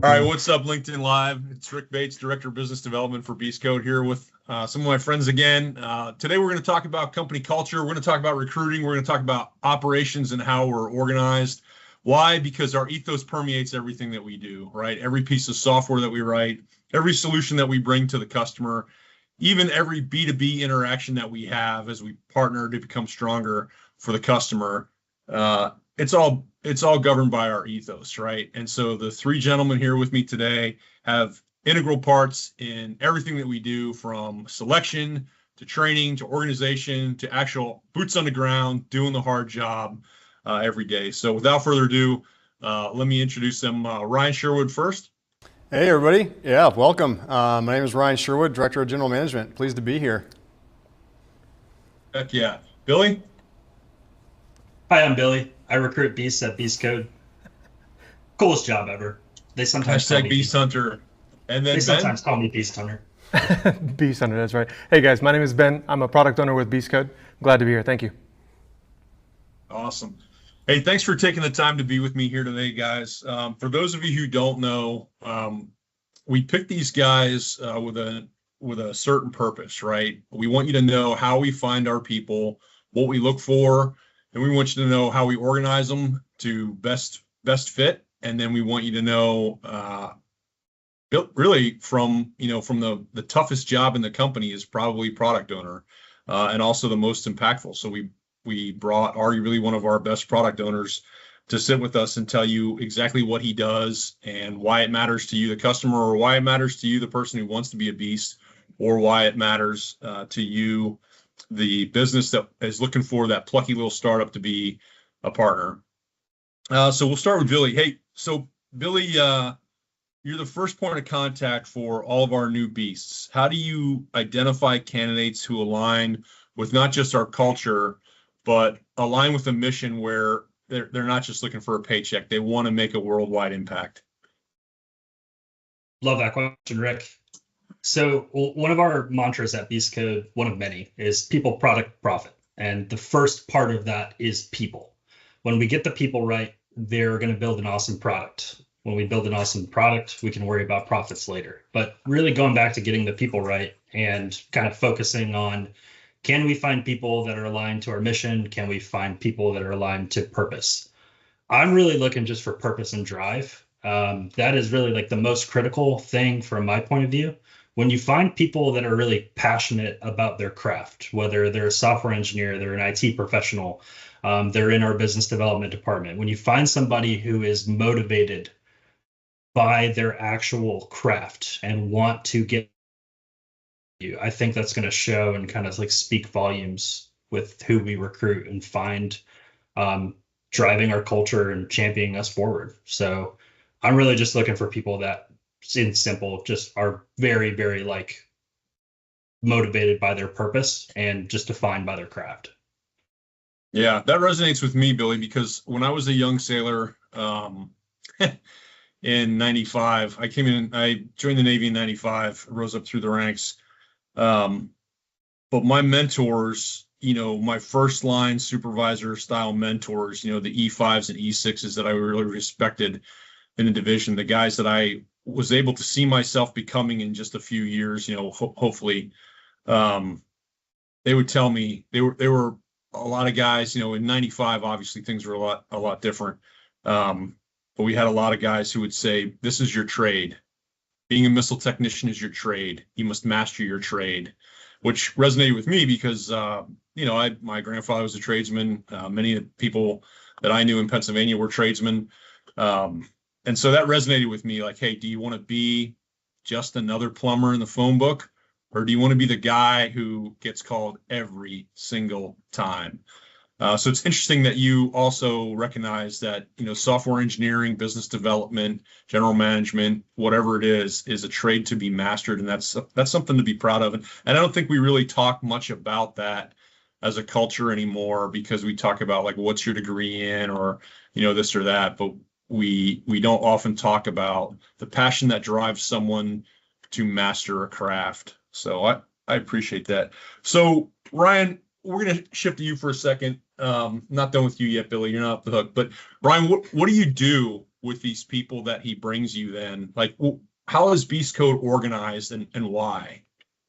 All right, what's up, LinkedIn Live? It's Rick Bates, Director of Business Development for Beast Code, here with some of my friends again. Today, we're going to talk about company culture. We're going to talk about recruiting. We're going to talk about operations and how we're organized. Why? Because our ethos permeates everything that we do, right? Every piece of software that we write, every solution that we bring to the customer, even every B2B interaction that we have as we partner to become stronger for the customer. It's all governed by our ethos, right? And so the three gentlemen here with me today have integral parts in everything that we do, from selection to training to organization to actual boots on the ground, doing the hard job every day. So without further ado, let me introduce them. Ryan Sherwood first. Hey, everybody. Yeah, welcome. My name is Ryan Sherwood, Director of General Management. Pleased to be here. Heck yeah. Billy? Hi, I'm Billy. I recruit beasts at Beast Code. Coolest job ever. They sometimes call Hashtag me Beast Hunter. And then They Ben? sometimes call me Beast Hunter. Beast Hunter, that's right. Hey guys, my name is Ben. I'm a product owner with Beast Code. Glad to be here. Thank you. Awesome. Hey, thanks for taking the time to be with me here today, guys. For those of you who don't know, we picked these guys with a certain purpose, right? We want you to know how we find our people, what we look for, and we want you to know how we organize them to best fit. And then we want you to know, really from the toughest job in the company is probably product owner, and also the most impactful. So we brought arguably one of our best product owners to sit with us and tell you exactly what he does and why it matters to you, the customer, or why it matters to you, the person who wants to be a beast, or why it matters to you, the business that is looking for that plucky little startup to be a partner. So we'll start with Billy. Hey, so Billy, you're the first point of contact for all of our new beasts. How do you identify candidates who align with not just our culture, but align with a mission where they're not just looking for a paycheck, they want to make a worldwide impact? Love that question, Rick. So one of our mantras at Beast Code, one of many, is people, product, profit. And the first part of that is people. When we get the people right, they're going to build an awesome product. When we build an awesome product, we can worry about profits later. But really going back to getting the people right and kind of focusing on, can we find people that are aligned to our mission? Can we find people that are aligned to purpose? I'm really looking just for purpose and drive. That is really like the most critical thing from my point of view. When you find people that are really passionate about their craft, whether they're a software engineer, they're an IT professional, they're in our business development department. When you find somebody who is motivated by their actual craft and want to get you, I think that's going to show and kind of like speak volumes with who we recruit and find driving our culture and championing us forward. So I'm really just looking for people that, in simple, just are very, very like motivated by their purpose and just defined by their craft. Yeah, that resonates with me, Billy, because when I was a young sailor in 95, I joined the Navy in 95, rose up through the ranks. But my mentors, my first line supervisor style mentors, the E5s and E6s that I really respected in the division, the guys that I was able to see myself becoming in just a few years, hopefully, they would tell me they were a lot of guys, in 95, obviously things were a lot different. But we had a lot of guys who would say, this is your trade. Being a missile technician is your trade. You must master your trade, which resonated with me because, my grandfather was a tradesman. Many of the people that I knew in Pennsylvania were tradesmen. And so that resonated with me, like, hey, do you want to be just another plumber in the phone book, or do you want to be the guy who gets called every single time? So it's interesting that you also recognize that, software engineering, business development, general management, whatever it is a trade to be mastered. And that's something to be proud of. And I don't think we really talk much about that as a culture anymore, because we talk about like, what's your degree in, or, this or that. But we don't often talk about the passion that drives someone to master a craft. So I appreciate that. So Ryan, we're going to shift to you for a second. Not done with you yet, Billy. You're not off the hook. But Ryan, what do you do with these people that he brings you then? Like, how is Beast Code organized and why?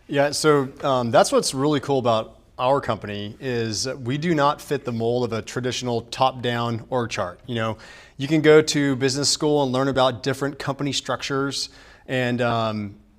Yeah, so that's what's really cool about our company is we do not fit the mold of a traditional top-down org chart. You know, you can go to business school and learn about different company structures, and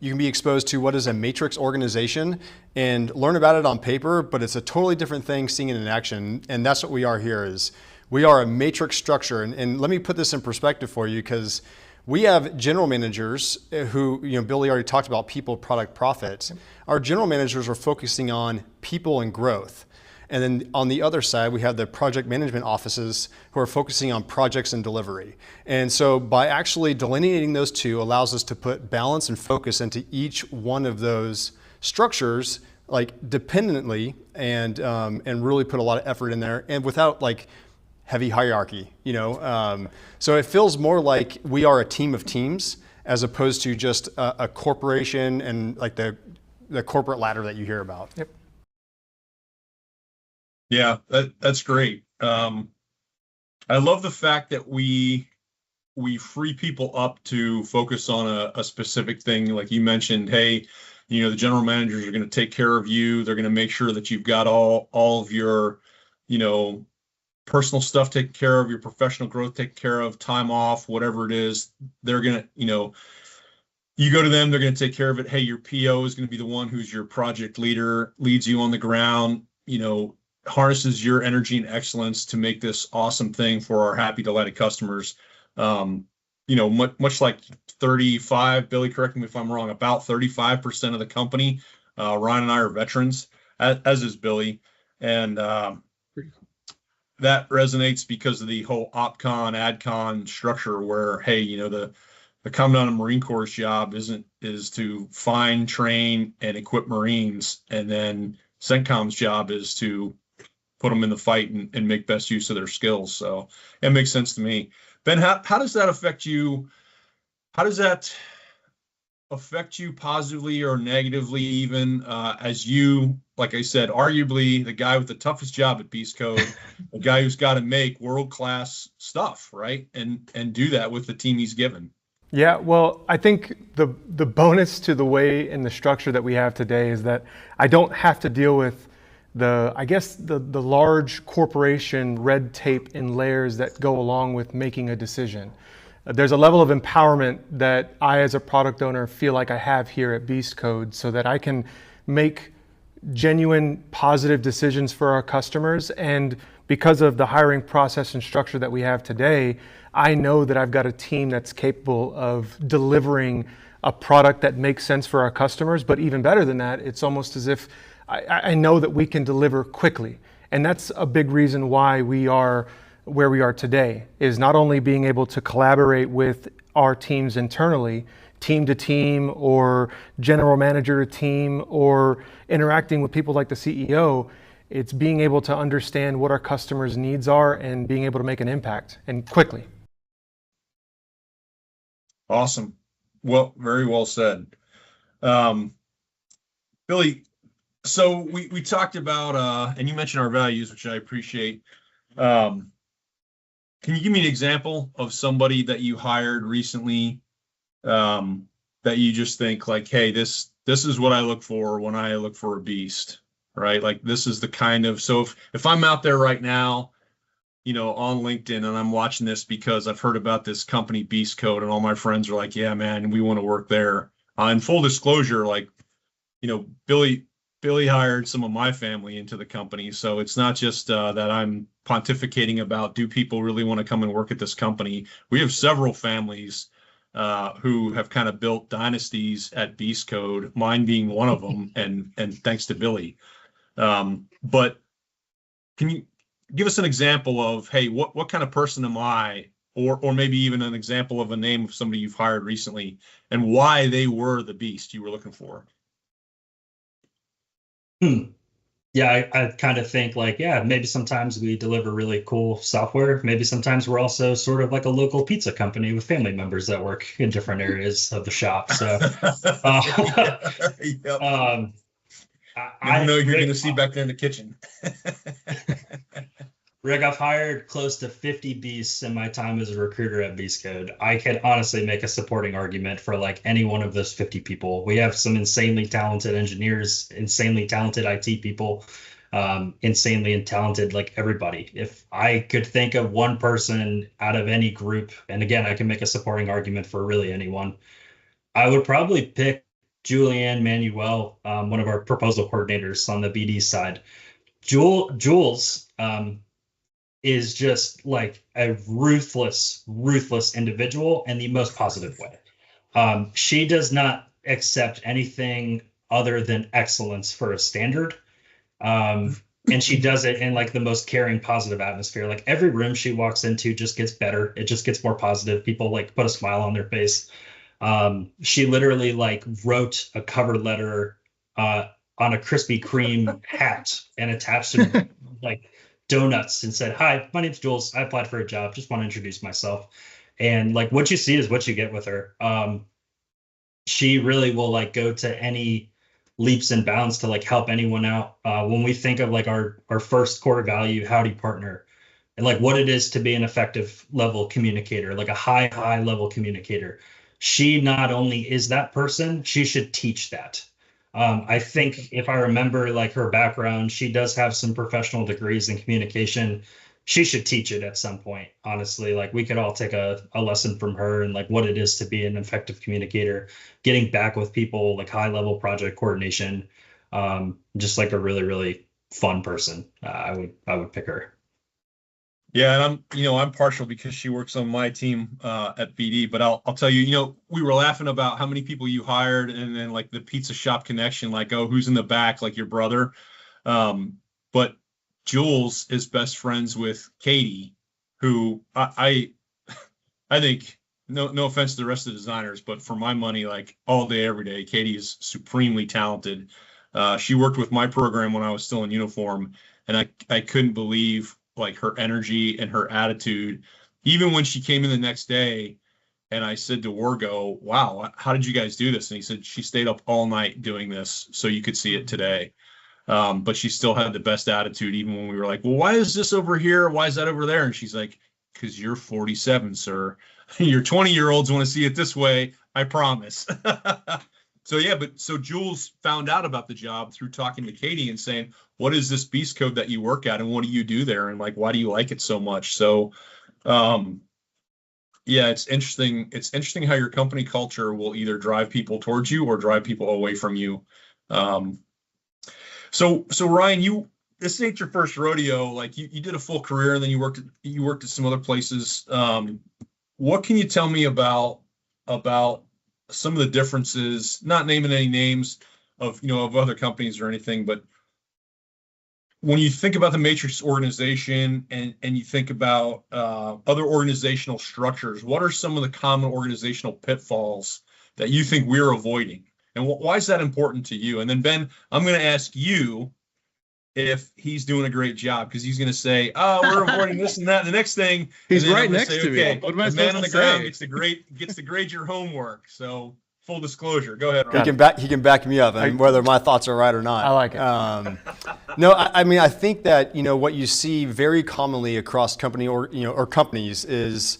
you can be exposed to what is a matrix organization and learn about it on paper, but it's a totally different thing seeing it in action. And that's what we are here is we are a matrix structure. And let me put this in perspective for you, because we have general managers who, you know, Billy already talked about people, product, profit. Our general managers are focusing on people and growth. And then on the other side, we have the project management offices who are focusing on projects and delivery. And so by actually delineating those two allows us to put balance and focus into each one of those structures, like dependently, and really put a lot of effort in there, and without like heavy hierarchy, you know. So it feels more like we are a team of teams as opposed to just a corporation and like the corporate ladder that you hear about. Yep. Yeah, that's great. I love the fact that we free people up to focus on a specific thing. Like you mentioned, hey, you know, the general managers are going to take care of you. They're going to make sure that you've got all of your, you know, personal stuff taken care of, your professional growth taken care of, time off, whatever it is. They're going to, you know, you go to them, they're going to take care of it. Hey, your PO is going to be the one who's your project leader, leads you on the ground, you know, harnesses your energy and excellence to make this awesome thing for our happy, delighted customers. You know, much like 35, Billy, correct me if I'm wrong, about 35% of the company, Ryan and I are veterans, as is Billy. And that resonates because of the whole OpCon, AdCon structure where, hey, you know, the Commandant of Marine Corps' job is to find, train, and equip Marines. And then CENTCOM's job is to put them in the fight and make best use of their skills. So it makes sense to me. Ben, how does that affect you? How does that affect you positively or negatively, even as you, like I said, arguably the guy with the toughest job at Beast Code, a guy who's got to make world-class stuff, right? And do that with the team he's given. Yeah, well, I think the bonus to the way and the structure that we have today is that I don't have to deal with the large corporation red tape and layers that go along with making a decision. There's a level of empowerment that I, as a product owner, feel like I have here at Beast Code so that I can make genuine positive decisions for our customers. And because of the hiring process and structure that we have today, I know that I've got a team that's capable of delivering a product that makes sense for our customers. But even better than that, it's almost as if I know that we can deliver quickly. And that's a big reason why we are where we are today, is not only being able to collaborate with our teams internally, team to team or general manager to team, or interacting with people like the CEO, it's being able to understand what our customers' needs are and being able to make an impact, and quickly. Awesome. Well, very well said. Billy, so we talked about, and you mentioned our values, which I appreciate. Can you give me an example of somebody that you hired recently that you just think like, hey, this is what I look for when I look for a beast, right? Like this is the kind of, so if I'm out there right now, you know, on LinkedIn and I'm watching this because I've heard about this company Beast Code and all my friends are like, yeah, man, we want to work there. In full disclosure, like, you know, Billy hired some of my family into the company. So it's not just that I'm pontificating about, do people really want to come and work at this company? We have several families who have kind of built dynasties at Beast Code, mine being one of them, and thanks to Billy. But can you give us an example of, hey, what kind of person am I? Or maybe even an example of a name of somebody you've hired recently and why they were the beast you were looking for. Yeah, I kind of think like, yeah, maybe sometimes we deliver really cool software. Maybe sometimes we're also sort of like a local pizza company with family members that work in different areas of the shop. So I know you're going to see back there in the kitchen. Rick, I've hired close to 50 beasts in my time as a recruiter at Beast Code. I can honestly make a supporting argument for like any one of those 50 people. We have some insanely talented engineers, insanely talented IT people, insanely talented like everybody. If I could think of one person out of any group, and again, I can make a supporting argument for really anyone, I would probably pick Julianne Manuel, one of our proposal coordinators on the BD side. Jules is just like a ruthless individual in the most positive way. She does not accept anything other than excellence for a standard. And she does it in like the most caring, positive atmosphere. Like every room she walks into just gets better. It just gets more positive. People like put a smile on their face. She literally like wrote a cover letter on a Krispy Kreme hat and attached it like donuts and said, "Hi, my name's Jules. I applied for a job. Just want to introduce myself." And like what you see is what you get with her. She really will like go to any leaps and bounds to like help anyone out. When we think of like our first core value, howdy partner, and like what it is to be an effective level communicator, like a high level communicator, she not only is that person, she should teach that. I think if I remember like her background, she does have some professional degrees in communication. She should teach it at some point, honestly. Like we could all take a lesson from her and like what it is to be an effective communicator, getting back with people, like high level project coordination, just like a really fun person. I would pick her. Yeah, and I'm partial because she works on my team at BD, but I'll tell you, we were laughing about how many people you hired and then like the pizza shop connection, like, oh, who's in the back, like your brother. But Jules is best friends with Katie, who I think, no offense to the rest of the designers, but for my money, like all day, every day, Katie is supremely talented. She worked with my program when I was still in uniform, and I couldn't believe like her energy and her attitude, even when she came in the next day and I said to Wargo, "Wow, how did you guys do this?" And he said, "She stayed up all night doing this so you could see it today." But she still had the best attitude, even when we were like, "Well, why is this over here? Why is that over there?" And she's like, "Because you're 47, sir. Your 20-year-olds want to see it this way. I promise." So yeah, so Jules found out about the job through talking to Katie and saying, "What is this Beast Code that you work at, and what do you do there, and like why do you like it so much?" So, yeah, it's interesting. It's interesting how your company culture will either drive people towards you or drive people away from you. So Ryan, this ain't your first rodeo. Like you did a full career, and then you worked at some other places. What can you tell me about some of the differences, not naming any names of other companies or anything, but when you think about the Matrix organization and you think about other organizational structures, what are some of the common organizational pitfalls that you think we're avoiding? And why is that important to you? And then Ben, I'm going to ask you if he's doing a great job, because he's going to say, "Oh, we're avoiding this and that." And the next thing, he's right next to me. What am I supposed to say? Gets to grade your homework. So full disclosure, go ahead, Ryan. He can back me up, and whether my thoughts are right or not. I like it. No, I mean, I think that what you see very commonly across company or companies is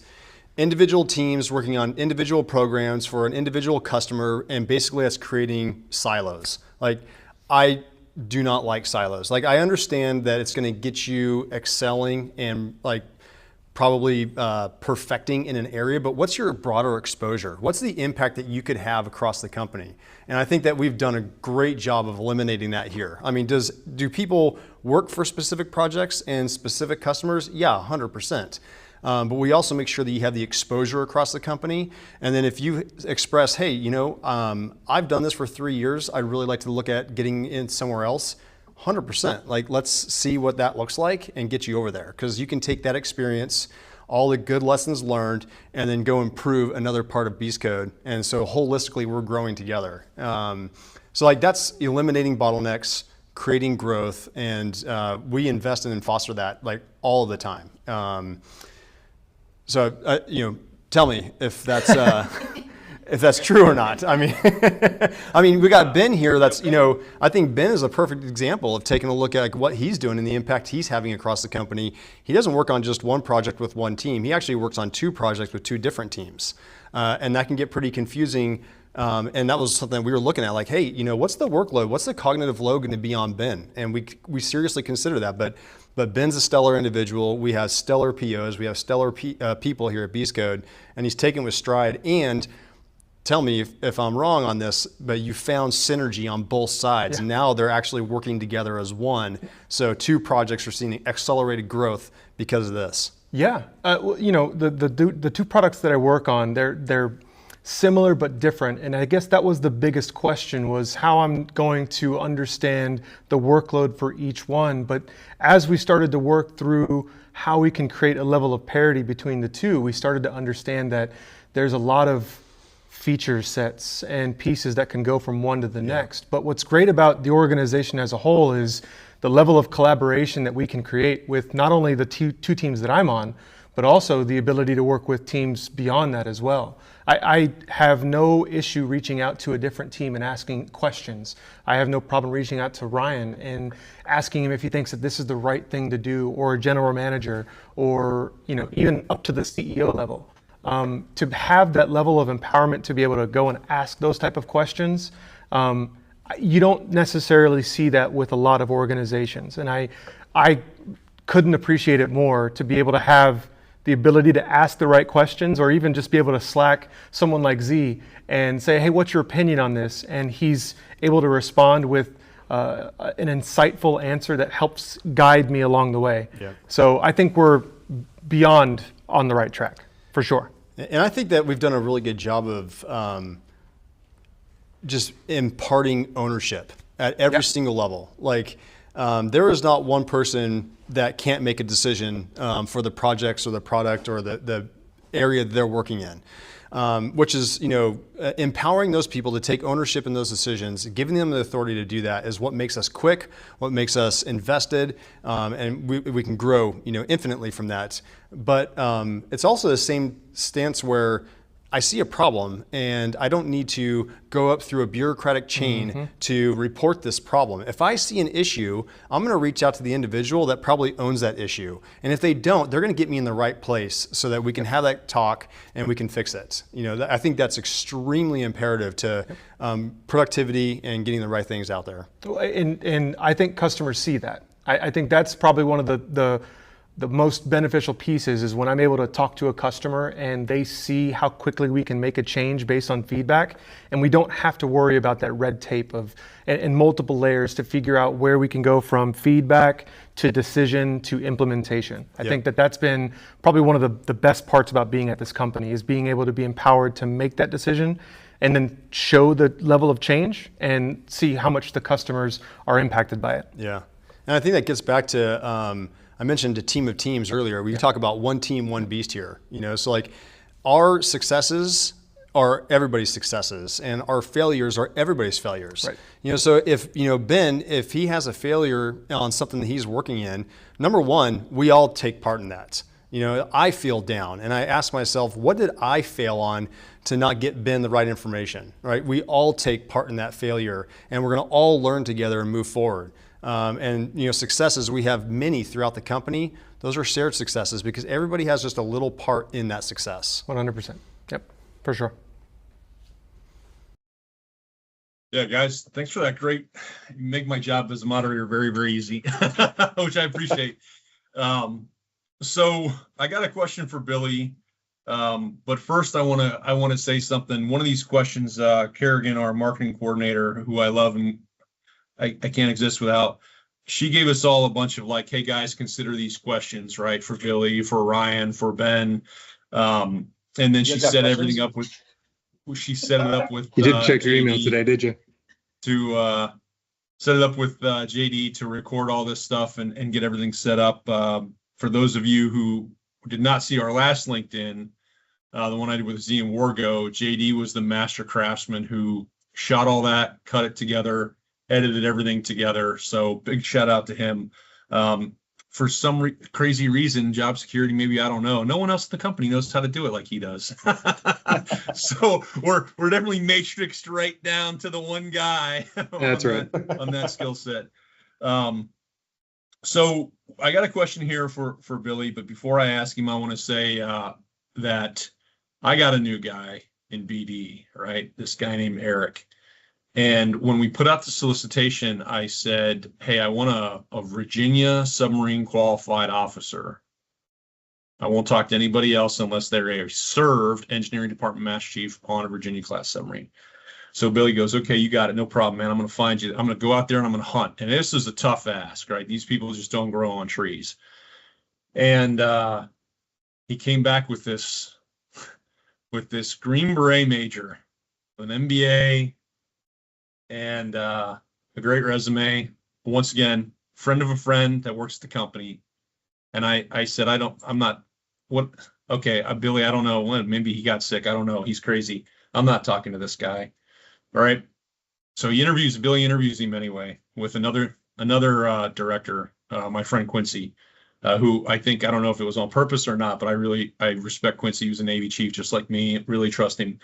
individual teams working on individual programs for an individual customer, and basically that's creating silos. Like I do not like silos. Like I understand that it's going to get you excelling and like probably perfecting in an area, but what's your broader exposure? What's the impact that you could have across the company? And I think that we've done a great job of eliminating that here. I mean, do people work for specific projects and specific customers? Yeah, 100%. But we also make sure that you have the exposure across the company. And then if you express, "Hey, I've done this for 3 years. I'd really like to look at getting in somewhere else," 100%. Like, let's see what that looks like and get you over there. Because you can take that experience, all the good lessons learned, and then go improve another part of Beast Code. And so holistically, we're growing together. So like that's eliminating bottlenecks, creating growth, and we invest in and foster that like all the time. So, tell me if that's if that's true or not. I mean, I mean, we got Ben here. That's, I think Ben is a perfect example of taking a look at what he's doing and the impact he's having across the company. He doesn't work on just one project with one team. He actually works on 2 projects with 2 different teams. And that can get pretty confusing. And that was something we were looking at, like, hey, what's the workload? What's the cognitive load going to be on Ben? And we seriously consider that. But Ben's a stellar individual. We have stellar POs. We have stellar people here at Beast Code, and he's taken with stride. And tell me if I'm wrong on this, but you found synergy on both sides. Yeah. Now they're actually working together as one. So 2 projects are seeing accelerated growth because of this. Yeah, the 2 products that I work on, they're similar but different, and I guess that was the biggest question, was how I'm going to understand the workload for each one. But as we started to work through how we can create a level of parity between the 2, we started to understand that there's a lot of feature sets and pieces that can go from one to the next. But what's great about the organization as a whole is the level of collaboration that we can create with not only the two teams that I'm on, but also the ability to work with teams beyond that as well. I have no issue reaching out to a different team and asking questions. I have no problem reaching out to Ryan and asking him if he thinks that this is the right thing to do, or a general manager, or even up to the CEO level. To have that level of empowerment to be able to go and ask those type of questions, you don't necessarily see that with a lot of organizations. And I couldn't appreciate it more, to be able to have the ability to ask the right questions, or even just be able to Slack someone like Z and say, hey, what's your opinion on this? And he's able to respond with an insightful answer that helps guide me along the way. Yeah. So I think we're beyond on the right track, for sure. And I think that we've done a really good job of just imparting ownership at every single level. Like, there is not one person that can't make a decision for the projects or the product or the area that they're working in, which is, empowering those people to take ownership in those decisions, giving them the authority to do that is what makes us quick, what makes us invested, and we can grow, infinitely from that. But it's also the same stance where I see a problem and I don't need to go up through a bureaucratic chain to report this problem. If I see an issue, I'm going to reach out to the individual that probably owns that issue. And if they don't, they're going to get me in the right place so that we can have that talk and we can fix it. I think that's extremely imperative to productivity and getting the right things out there. And I think customers see that. I think that's probably one of the most beneficial pieces, is when I'm able to talk to a customer and they see how quickly we can make a change based on feedback, and we don't have to worry about that red tape and multiple layers to figure out where we can go from feedback to decision to implementation. I think that's been probably one of the best parts about being at this company, is being able to be empowered to make that decision and then show the level of change and see how much the customers are impacted by it. Yeah. And I think that gets back to, I mentioned a team of teams earlier. We talk about one team, one beast here. So like, our successes are everybody's successes, and our failures are everybody's failures. Right. So if Ben, if he has a failure on something that he's working in, number one, we all take part in that. I feel down, and I ask myself, what did I fail on to not get Ben the right information? Right? We all take part in that failure, and we're going to all learn together and move forward. And successes, we have many throughout the company. Those are shared successes because everybody has just a little part in that success. 100%. Yep, for sure. Yeah, guys, thanks for that. Great. You make my job as a moderator very, very easy, which I appreciate. So I got a question for Billy. But first I want to say something. One of these questions, Kerrigan, our marketing coordinator, who I love and I can't exist without, she gave us all a bunch of like, hey guys, consider these questions, right? For Billy, for Ryan, for Ben. And then she set everything up with, she set it up with, you didn't check your email today, did you? To set it up with JD to record all this stuff and get everything set up. For those of you who did not see our last LinkedIn, the one I did with Z and Wargo, JD was the master craftsman who shot all that, cut it together, edited everything together. So big shout out to him. for some crazy reason, job security, maybe, I don't know. No one else in the company knows how to do it like he does. So we're definitely matrixed right down to the one guy. That's right. On that skill set. So I got a question here for Billy, but before I ask him, I want to say that I got a new guy in BD, right? This guy named Eric. And when we put out the solicitation, I said, hey, I want a Virginia submarine qualified officer. I won't talk to anybody else unless they're a served engineering department master chief on a Virginia class submarine. So Billy goes, okay, you got it. No problem, man. I'm going to find you. I'm going to go out there and I'm going to hunt. And this is a tough ask, right? These people just don't grow on trees. And he came back with this Green Beret major, an MBA, and a great resume. Once again, friend of a friend that works at the company. And I said, Billy, I don't know when. Maybe he got sick. I don't know. He's crazy. I'm not talking to this guy. All right. So Billy interviews him anyway with another director, my friend Quincy, who I don't know if it was on purpose or not, but I respect Quincy. He was a Navy chief just like me, really trust him.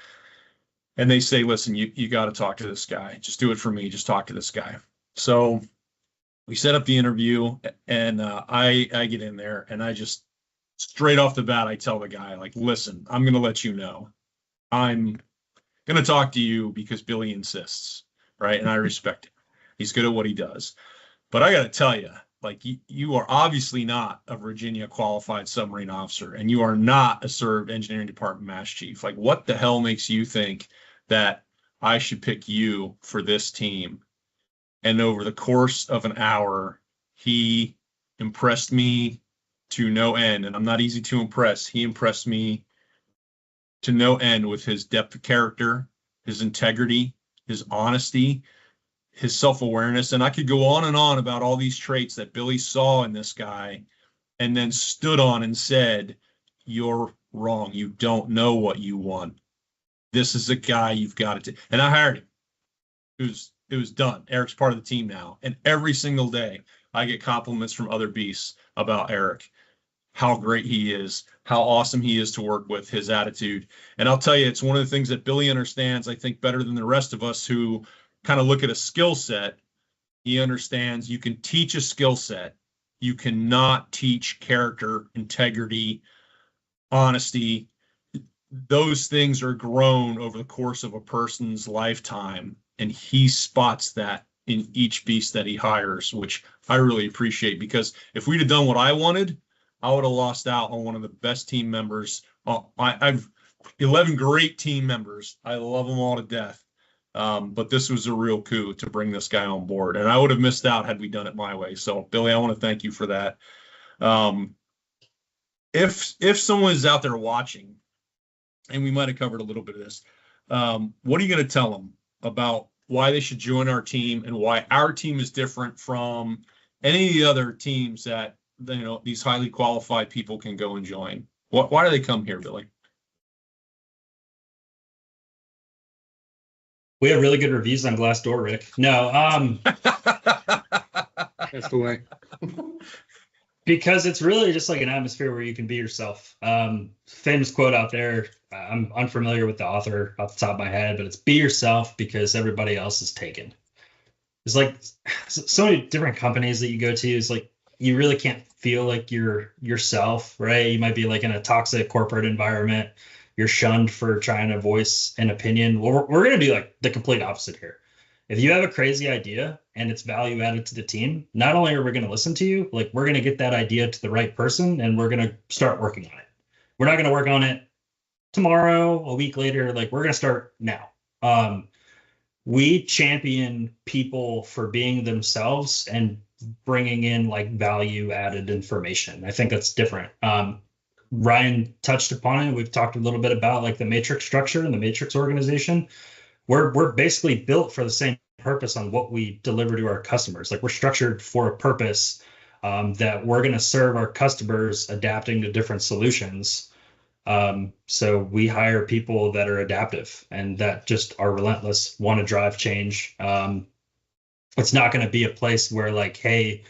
And they say, listen, you got to talk to this guy. Just do it for me. Just talk to this guy. So we set up the interview, and I get in there, and I just straight off the bat, I tell the guy, like, listen, I'm going to let you know. I'm going to talk to you because Billy insists, right? And I respect him. He's good at what he does. But I got to tell you, like, you are obviously not a Virginia qualified submarine officer, and you are not a served engineering department master chief. Like, what the hell makes you think that I should pick you for this team? And over the course of an hour, he impressed me to no end. And I'm not easy to impress. He impressed me to no end with his depth of character, his integrity, his honesty, his self-awareness. And I could go on and on about all these traits that Billy saw in this guy and then stood on and said, you're wrong. You don't know what you want. This is a guy you've got to. And I hired him. It was done. Eric's part of the team now. And every single day I get compliments from other beasts about Eric, how great he is, how awesome he is to work with, his attitude. And I'll tell you, it's one of the things that Billy understands, I think, better than the rest of us who kind of look at a skill set. He understands you can teach a skill set. You cannot teach character, integrity, honesty. Those things are grown over the course of a person's lifetime. And he spots that in each beast that he hires, which I really appreciate, because if we'd have done what I wanted, I would have lost out on one of the best team members. I've 11 great team members. I love them all to death. But this was a real coup to bring this guy on board. And I would have missed out had we done it my way. So, Billy, I want to thank you for that. If someone is out there watching, and we might have covered a little bit of this, what are you going to tell them about why they should join our team and why our team is different from any of the other teams that, these highly qualified people can go and join? Why do they come here, Billy? We have really good reviews on Glassdoor, Rick. No, That's the way. because it's really just like an atmosphere where you can be yourself. Famous quote out there. I'm unfamiliar with the author off the top of my head, but it's be yourself because everybody else is taken. There's like so many different companies that you go to. It's like you really can't feel like you're yourself, right? You might be like in a toxic corporate environment. You're shunned for trying to voice an opinion. Well, we're going to do like the complete opposite here. If you have a crazy idea and it's value added to the team, not only are we going to listen to you, like we're going to get that idea to the right person and we're going to start working on it. We're not going to work on it tomorrow, a week later. Like we're going to start now. We champion people for being themselves and bringing in like value added information. I think that's different. Ryan touched upon it. We've talked a little bit about like the matrix structure and the matrix organization. We're basically built for the same purpose on what we deliver to our customers. Like we're structured for a purpose that we're going to serve our customers adapting to different solutions. So we hire people that are adaptive and that just are relentless, want to drive change. It's not going to be a place where like, hey,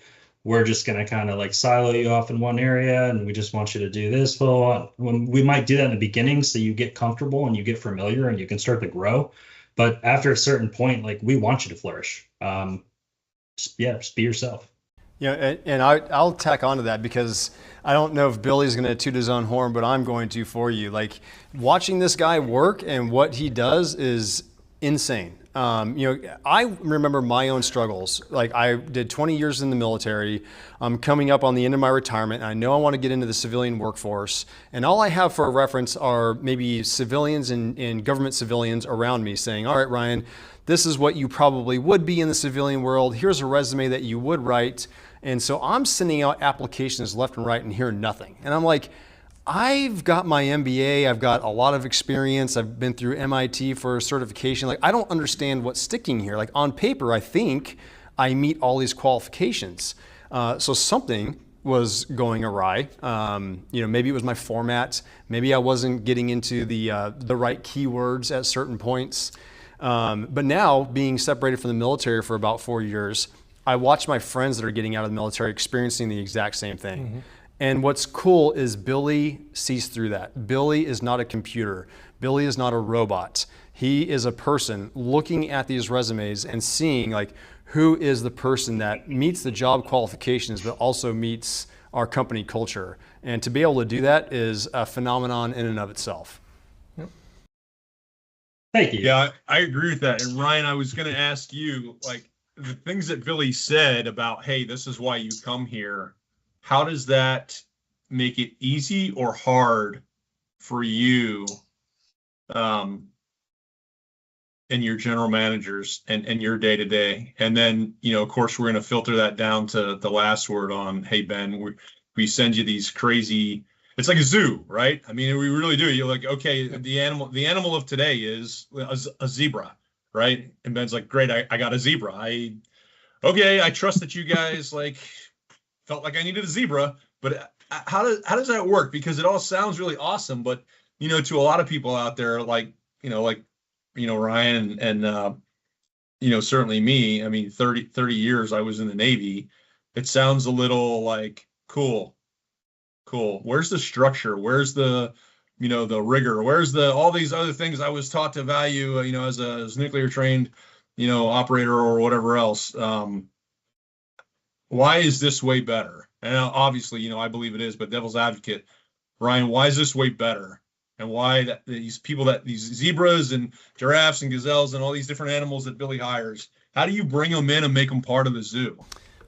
we're just going to kind of like silo you off in one area and we just want you to do this. Well, when we might do that in the beginning so you get comfortable and you get familiar and you can start to grow. But after a certain point, like we want you to flourish. Just be yourself. Yeah, and I'll tack onto that because I don't know if Billy's going to toot his own horn, but I'm going to for you. Like watching this guy work and what he does is insane. I remember my own struggles. Like I did 20 years in the military. I'm coming up on the end of my retirement. And I know I want to get into the civilian workforce. And all I have for a reference are maybe civilians and government civilians around me saying, all right, Ryan, this is what you probably would be in the civilian world. Here's a resume that you would write. And so I'm sending out applications left and right and hearing nothing. And I'm like, I've got my MBA, I've got a lot of experience, I've been through MIT for certification. Like, I don't understand what's sticking here. Like, on paper, I think I meet all these qualifications. So something was going awry. Maybe it was my format. Maybe I wasn't getting into the right keywords at certain points. But now, being separated from the military for about 4 years, I watch my friends that are getting out of the military experiencing the exact same thing. Mm-hmm. And what's cool is Billy sees through that. Billy is not a computer. Billy is not a robot. He is a person looking at these resumes and seeing like who is the person that meets the job qualifications but also meets our company culture. And to be able to do that is a phenomenon in and of itself. Yep. Thank you. Yeah, I agree with that. And Ryan, I was going to ask you, like, the things that Billy said about, hey, this is why you come here. How does that make it easy or hard for you and your general managers and your day to day? And then, of course, we're going to filter that down to the last word on, hey, Ben, we send you these crazy, it's like a zoo, right? I mean, we really do. You're like, okay, the animal of today is a zebra, right? And Ben's like, great, I got a zebra. I trust that you guys like felt like I needed a zebra, but how does that work? Because it all sounds really awesome, but to a lot of people out there, like Ryan and certainly me. I mean, 30 years I was in the Navy. It sounds a little like cool. Where's the structure? Where's the the rigor? Where's all these other things I was taught to value? As a nuclear trained operator or whatever else. Why is this way better? And obviously, I believe it is, but devil's advocate, Ryan, why is this way better? And why these zebras and giraffes and gazelles and all these different animals that Billy hires, how do you bring them in and make them part of the zoo?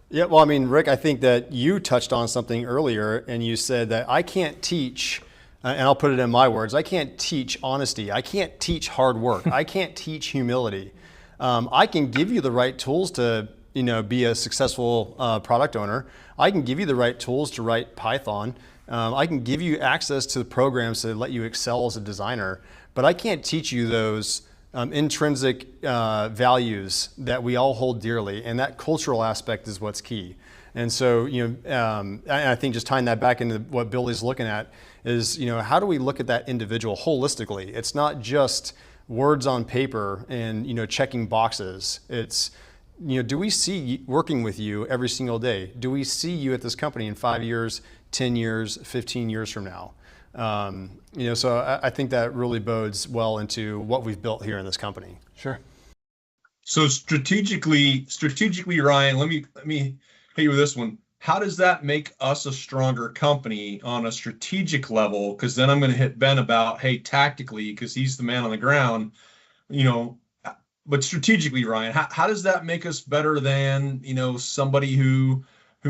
Yeah, well, I mean, Rick, I think that you touched on something earlier and you said that I can't teach, and I'll put it in my words, I can't teach honesty. I can't teach hard work. I can't teach humility. I can give you the right tools to be a successful product owner. I can give you the right tools to write Python. I can give you access to the programs to let you excel as a designer, but I can't teach you those intrinsic values that we all hold dearly, and that cultural aspect is what's key. And so, I think just tying that back into what Billy's looking at is, how do we look at that individual holistically? It's not just words on paper and, checking boxes. It's, do we see working with you every single day? Do we see you at this company in 5 years, 10 years, 15 years from now? So I think that really bodes well into what we've built here in this company. Sure. So strategically, Ryan, let me hit you with this one. How does that make us a stronger company on a strategic level? Because then I'm going to hit Ben about, hey, tactically, because he's the man on the ground, but strategically, Ryan, how does that make us better than, somebody who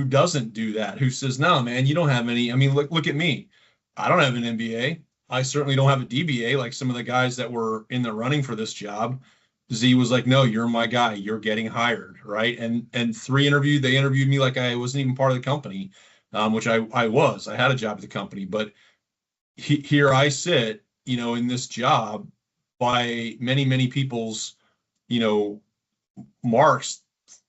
doesn't do that, who says, no, man, you don't have any. I mean, look at me. I don't have an MBA. I certainly don't have a DBA like some of the guys that were in the running for this job. Z was like, no, you're my guy. You're getting hired, right? And they interviewed me like I wasn't even part of the company, which I was. I had a job at the company. But here I sit, in this job by many, many people's marks,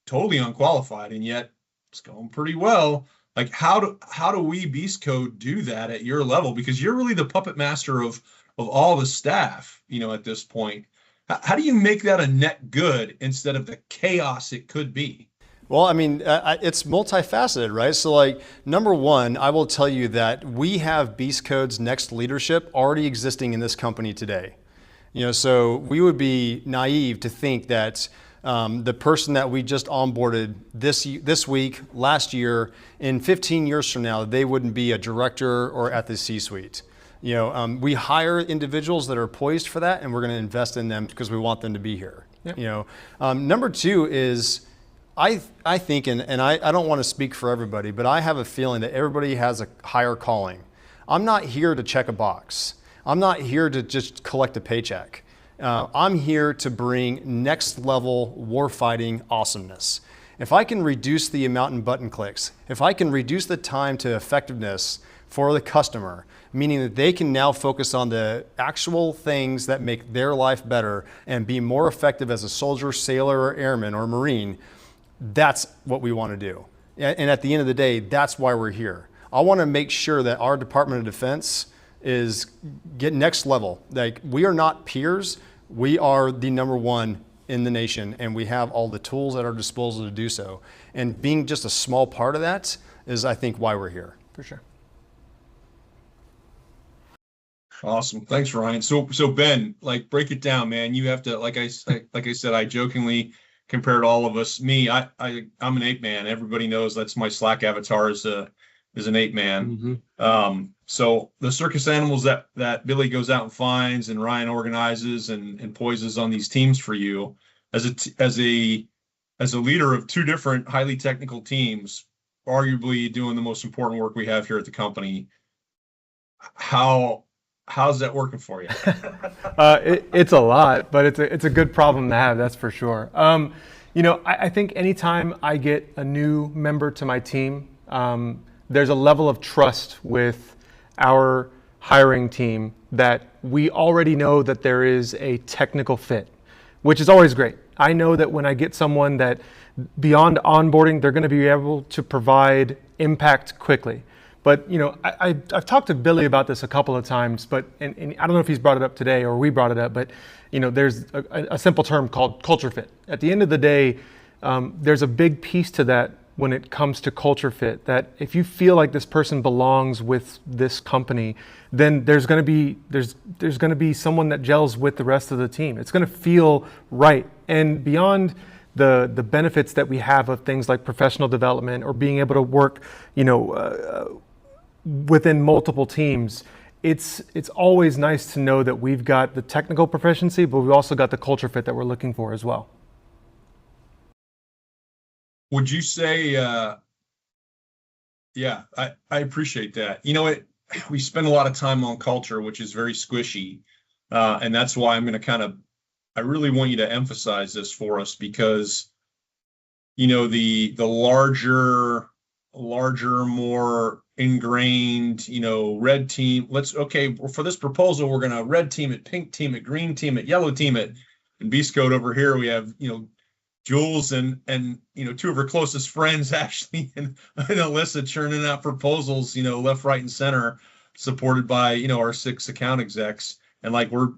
totally unqualified, and yet it's going pretty well. Like, how do we Beast Code do that at your level? Because you're really the puppet master of all the staff, at this point. How do you make that a net good instead of the chaos it could be? Well, I mean, it's multifaceted, right? So, like, number one, I will tell you that we have Beast Code's next leadership already existing in this company today. So we would be naive to think that the person that we just onboarded this week, last year, in 15 years from now, they wouldn't be a director or at the C-suite. We hire individuals that are poised for that, and we're going to invest in them because we want them to be here. Yep. Number two is, I think, and I don't want to speak for everybody, but I have a feeling that everybody has a higher calling. I'm not here to check a box. I'm not here to just collect a paycheck. I'm here to bring next level warfighting awesomeness. If I can reduce the amount in button clicks, if I can reduce the time to effectiveness for the customer, meaning that they can now focus on the actual things that make their life better and be more effective as a soldier, sailor, or airman, or Marine, that's what we want to do. And at the end of the day, that's why we're here. I want to make sure that our Department of Defense is get next level. Like, we are not peers. We are the number one in the nation, and we have all the tools at our disposal to do so. And being just a small part of that is, I think, why we're here. For sure. Awesome. Thanks, Ryan. So Ben, like, break it down, man. You have to, like I said, I jokingly compared all of us. I'm an ape man. Everybody knows that's my Slack avatar is an ape man. Mm-hmm. So the circus animals that Billy goes out and finds and Ryan organizes and poises on these teams for you as a leader of two different highly technical teams, arguably doing the most important work we have here at the company. How's that working for you? It's a lot, but it's a good problem to have, that's for sure. I think anytime I get a new member to my team, there's a level of trust with our hiring team that we already know that there is a technical fit, which is always great. I know that when I get someone that beyond onboarding, they're going to be able to provide impact quickly. But I've talked to Billy about this a couple of times, and I don't know if he's brought it up today or we brought it up, but there's a simple term called culture fit. At the end of the day, there's a big piece to that when it comes to culture fit, that if you feel like this person belongs with this company, then there's going to be someone that gels with the rest of the team. It's going to feel right. And beyond the benefits that we have of things like professional development or being able to work, within multiple teams, it's always nice to know that we've got the technical proficiency, but we've also got the culture fit that we're looking for as well. Would you say, yeah, I appreciate that. We spend a lot of time on culture, which is very squishy. And that's why I'm going to I really want you to emphasize this for us because, the larger, more ingrained, red team, for this proposal, we're going to red team it, pink team it, green team it, yellow team it. In Beast Code over here, we have, Jules and two of her closest friends actually and Alyssa churning out proposals, left, right, and center, supported by our 6 account execs. And we're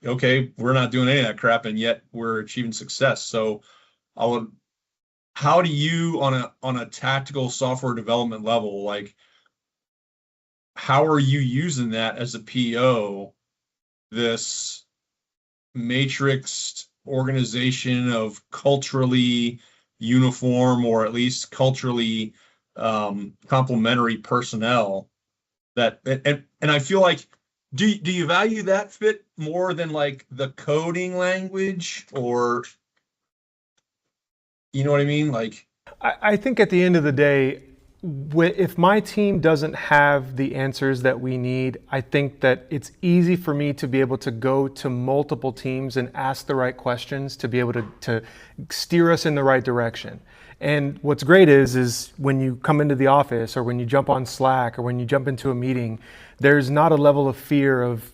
not doing any of that crap, and yet we're achieving success. So how do you on a tactical software development level, how are you using that as a PO, this matrixed organization of culturally uniform or at least culturally complementary personnel that and I feel like do you value that fit more than the coding language, or you know what I mean? I think at the end of the day, if my team doesn't have the answers that we need, I think that it's easy for me to be able to go to multiple teams and ask the right questions to be able to steer us in the right direction. And what's great is when you come into the office or when you jump on Slack or when you jump into a meeting, there's not a level of fear of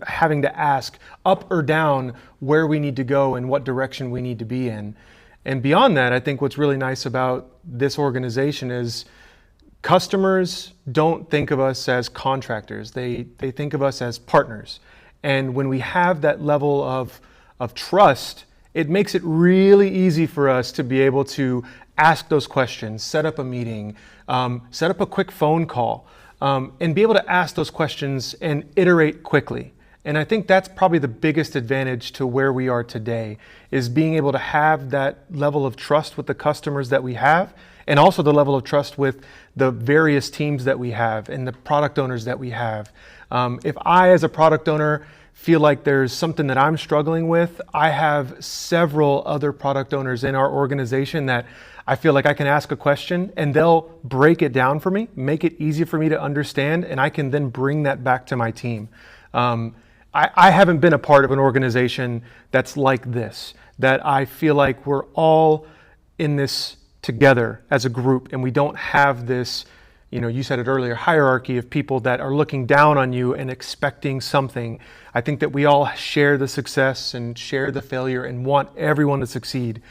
having to ask up or down where we need to go and what direction we need to be in. And beyond that, I think what's really nice about this organization is customers don't think of us as contractors. They think of us as partners. And when we have that level of trust it makes it really easy for us to be able to ask those questions, set up a meeting, set up a quick phone call, and be able to ask those questions and iterate quickly. And I think that's probably the biggest advantage to where we are today, is being able to have that level of trust with the customers that we have, and also the level of trust with the various teams that we have and the product owners that we have. If I, as a product owner, feel like there's something that I'm struggling with, I have several other product owners in our organization that I feel like I can ask a question and they'll break it down for me, make it easy for me to understand, and I can then bring that back to my team. I haven't been a part of an organization that's like this, that I feel like we're all in this together as a group, and we don't have this, you said it earlier, hierarchy of people that are looking down on you and expecting something. I think that we all share the success and share the failure and want everyone to succeed.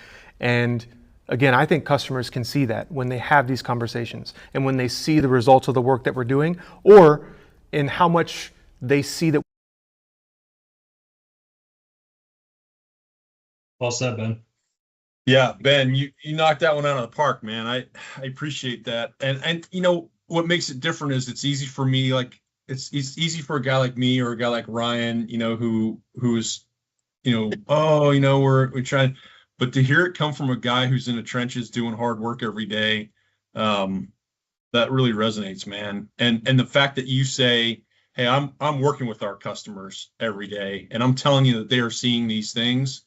And again, I think customers can see that when they have these conversations and when they see the results of the work that we're doing, or in how much they see that. Well said, Ben. Yeah, Ben, you knocked that one out of the park, man. I appreciate that. And what makes it different is it's easy for me, like it's easy for a guy like me or a guy like Ryan, who's we're trying, but to hear it come from a guy who's in the trenches doing hard work every day, that really resonates, man. And the fact that you say, hey, I'm working with our customers every day and I'm telling you that they are seeing these things,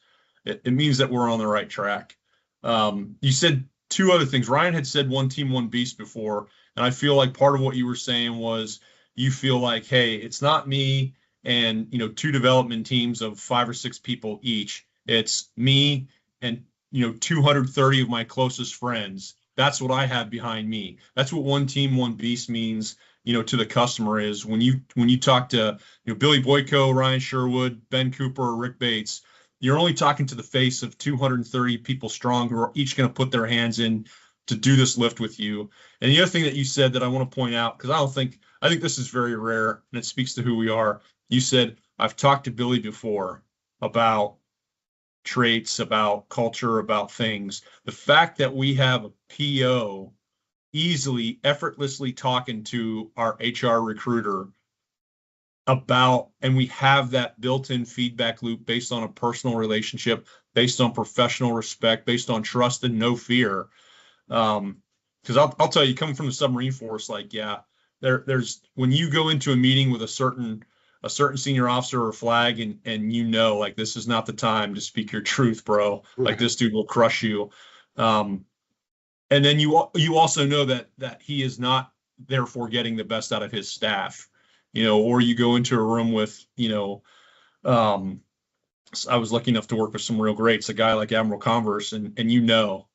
it means that we're on the right track. You said two other things. Ryan had said one team, one beast before. And I feel like part of what you were saying was you feel like, hey, it's not me and, two development teams of 5 or 6 people each. It's me and, 230 of my closest friends. That's what I have behind me. That's what one team, one beast means, to the customer, is when you talk to, Billy Boyko, Ryan Sherwood, Ben Cooper, or Rick Bates, you're only talking to the face of 230 people strong who are each going to put their hands in to do this lift with you. And the other thing that you said that I want to point out, because I think this is very rare and it speaks to who we are. You said, I've talked to Billy before about traits, about culture, about things. The fact that we have a PO easily, effortlessly talking to our HR recruiter about, and we have that built-in feedback loop based on a personal relationship, based on professional respect, based on trust and no fear. Because I'll tell you, coming from the submarine force, like, yeah, there's when you go into a meeting with a certain senior officer or flag, and like, this is not the time to speak your truth, bro. Like, this dude will crush you. And then you also know that he is not therefore getting the best out of his staff. Or you go into a room with, I was lucky enough to work with some real greats, a guy like Admiral Converse, and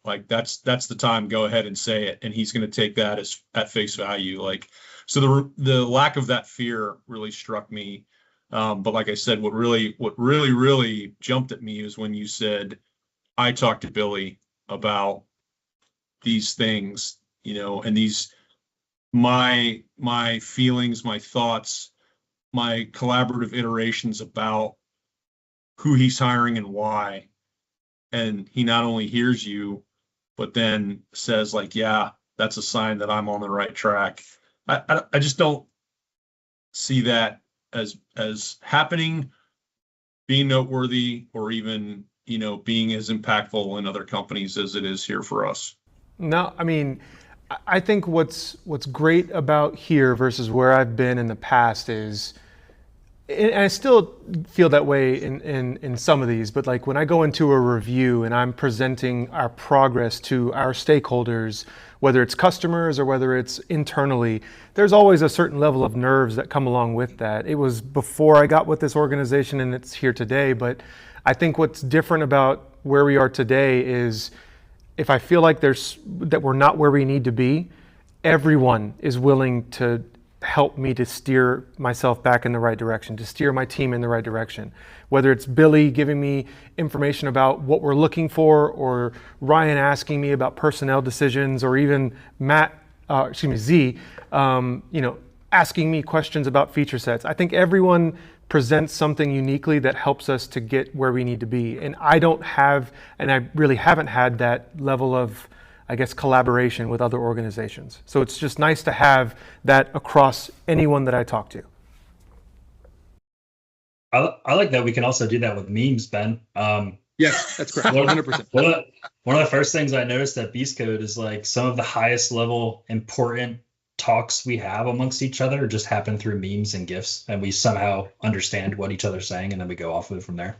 like that's the time, go ahead and say it, and he's going to take that as at face value. Like, so the lack of that fear really struck me. But like I said, what really jumped at me is when you said, I talked to Billy about these things, and these, my feelings, my thoughts, my collaborative iterations about who he's hiring and why. And he not only hears you, but then says, like, yeah, that's a sign that I'm on the right track. I just don't see that as happening, being noteworthy, or even, being as impactful in other companies as it is here for us. No, I mean, I think what's great about here versus where I've been in the past is, and I still feel that way in some of these, but like when I go into a review and I'm presenting our progress to our stakeholders, whether it's customers or whether it's internally, there's always a certain level of nerves that come along with that. It was before I got with this organization and it's here today, but I think what's different about where we are today is, if I feel like that we're not where we need to be, everyone is willing to help me to steer myself back in the right direction, to steer my team in the right direction. Whether it's Billy giving me information about what we're looking for, or Ryan asking me about personnel decisions, or even Z, asking me questions about feature sets. I think everyone presents something uniquely that helps us to get where we need to be. And I don't have, and I really haven't had that level of, I guess, collaboration with other organizations. So it's just nice to have that across anyone that I talk to. I like that we can also do that with memes, Ben. Yes, that's correct. 100%. One of the first things I noticed at Beast Code is like some of the highest level important talks we have amongst each other just happen through memes and GIFs, and we somehow understand what each other's saying, and then we go off of it from there.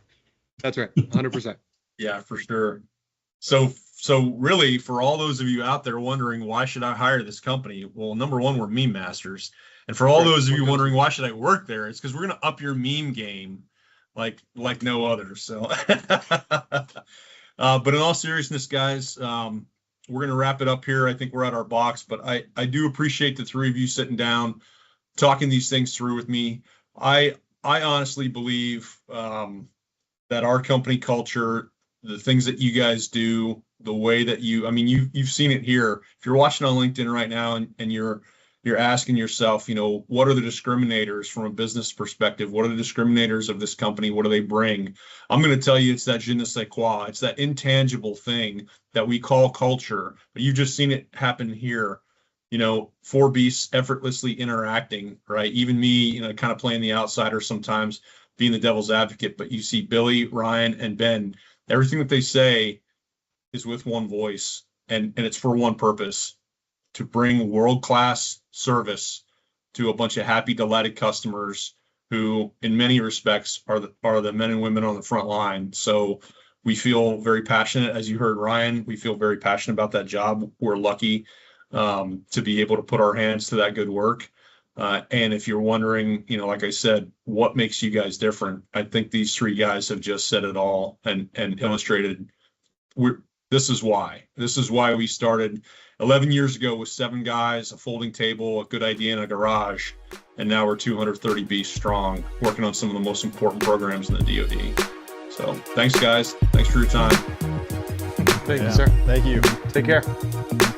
That's right. 100%. Yeah, for sure. So really, for all those of you out there wondering, why should I hire this company? Well, number one, we're meme masters. And for all those of you wondering, why should I work there? It's because we're going to up your meme game like no other. So, but in all seriousness, guys, we're going to wrap it up here. I think we're at our box, but I do appreciate the three of you sitting down, talking these things through with me. I honestly believe that our company culture, the things that you guys do, the way that you've seen it here. If you're watching on LinkedIn right now and you're asking yourself, what are the discriminators from a business perspective? What are the discriminators of this company? What do they bring? I'm going to tell you, it's that je ne sais quoi. It's that intangible thing that we call culture. But you've just seen it happen here. Four beasts effortlessly interacting, right? Even me, kind of playing the outsider sometimes, being the devil's advocate. But you see Billy, Ryan, and Ben, everything that they say is with one voice, and it's for one purpose: to bring world-class service to a bunch of happy, delighted customers who, in many respects, are the men and women on the front line. So we feel very passionate, as you heard Ryan. We feel very passionate about that job. We're lucky to be able to put our hands to that good work. And if you're wondering, like I said, what makes you guys different? I think these three guys have just said it all and illustrated. This is why we started 11 years ago with 7 guys, a folding table, a good idea in a garage, and now we're 230 beasts strong, working on some of the most important programs in the DoD. So thanks, guys. Thanks for your time. Thank you, sir. Thank you. Take care.